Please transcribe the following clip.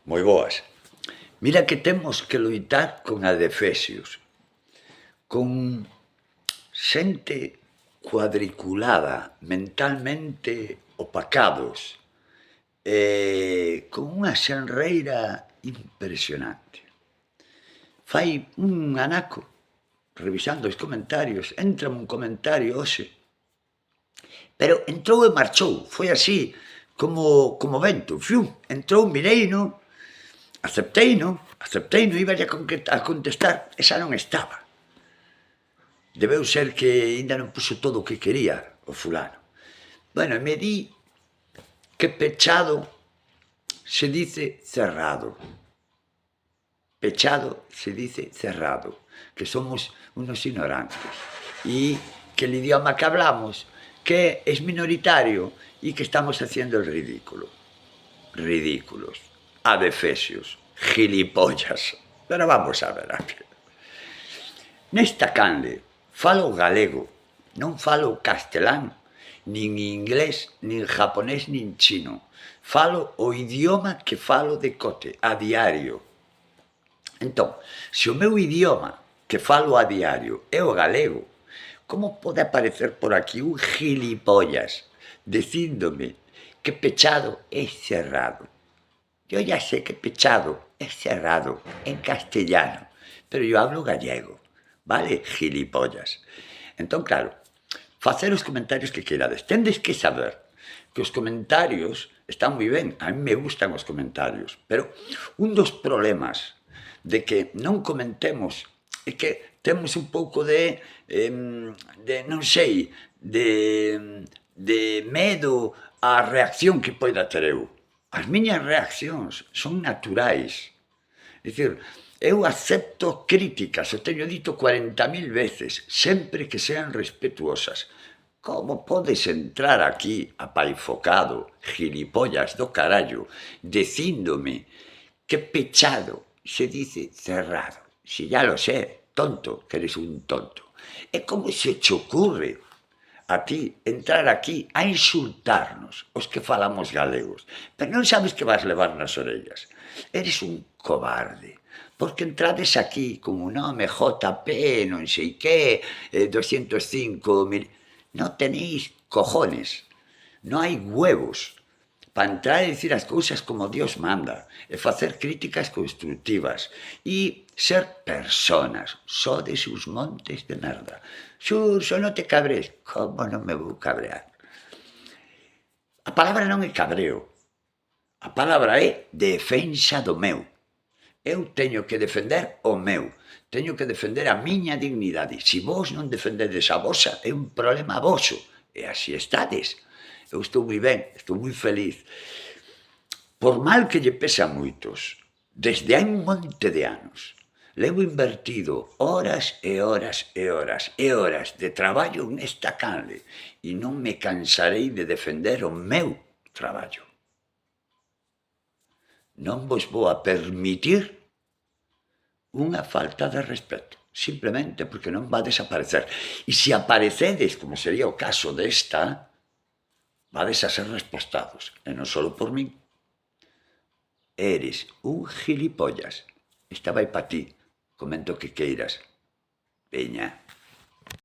Moi boas. Mira que temos que loitar con adefesios, con xente cuadriculada, mentalmente opacados, con unha xenreira impresionante. Fai un anaco, revisando os comentarios, entra un comentario hoxe, pero entrou e marchou, foi así, como vento, fiu, entrou, mireino, acepteino, iba a contestar, esa non estaba. Debeu ser que ainda non puxo todo o que quería o fulano. Bueno, me di que pechado se dice cerrado. Pechado se dice cerrado, que somos unos ignorantes. E que el idioma que hablamos, que es minoritario e que estamos haciendo el ridículo. Ridículos, adefesios, gilipollas. Pero vamos a ver aquí. Nesta canle falo galego, non falo castelán, nin inglés, nin japonés, nin chino. Falo o idioma que falo de cote, a diario. Entón, se o meu idioma que falo a diario é o galego, como pode aparecer por aquí un gilipollas dicíndome que pechado é cerrado? Yo ya sé que pechado es cerrado en castellano, pero yo hablo gallego, vale, gilipollas. Entón, claro, facer os comentarios que queirades. Tendes que saber que os comentarios están moi ben, a mí me gustan os comentarios, pero un dos problemas de que non comentemos é que temos un pouco de non sei, de medo á reacción que poida ter eu. As miñas reaccións son naturais. É dicir, eu acepto críticas, o teño dito 40.000 veces, sempre que sean respetuosas. Como podes entrar aquí apaifocado, gilipollas do carallo, dicíndome que pechado se dice cerrado? Si ya lo sé, tonto, que eres un tonto. É como se che ocurre a ti entrar aquí a insultarnos os que falamos galegos, pero non sabes que vas levar nas orellas. Eres un cobarde, porque entrades aquí con un nome JP, non sei que, 205.000... Non tenéis cojones, non hai huevos para entrar e dicir as cousas como Dios manda, e facer críticas constructivas, e ser personas, sodes uns montes de merda. Xurxo, non te cabres. Como non me vou cabrear? A palabra non é cabreo, a palabra é defensa do meu. Eu teño que defender o meu, teño que defender a miña dignidade. Se vos non defendedes a vosa, é un problema voso, e así estades. Eu estou moi ben, estou moi feliz. Por mal que lle pese a moitos, desde hai un monte de anos, levo invertido horas e horas e horas e horas de traballo nesta canle e non me cansarei de defender o meu traballo. Non vos vou a permitir unha falta de respeto, simplemente porque non vades a aparecer. E se aparecedes, como sería o caso desta, vades a ser respostados, e non só por min. Eres un gilipollas. Esta vai pa ti, comento que queiras. Veña.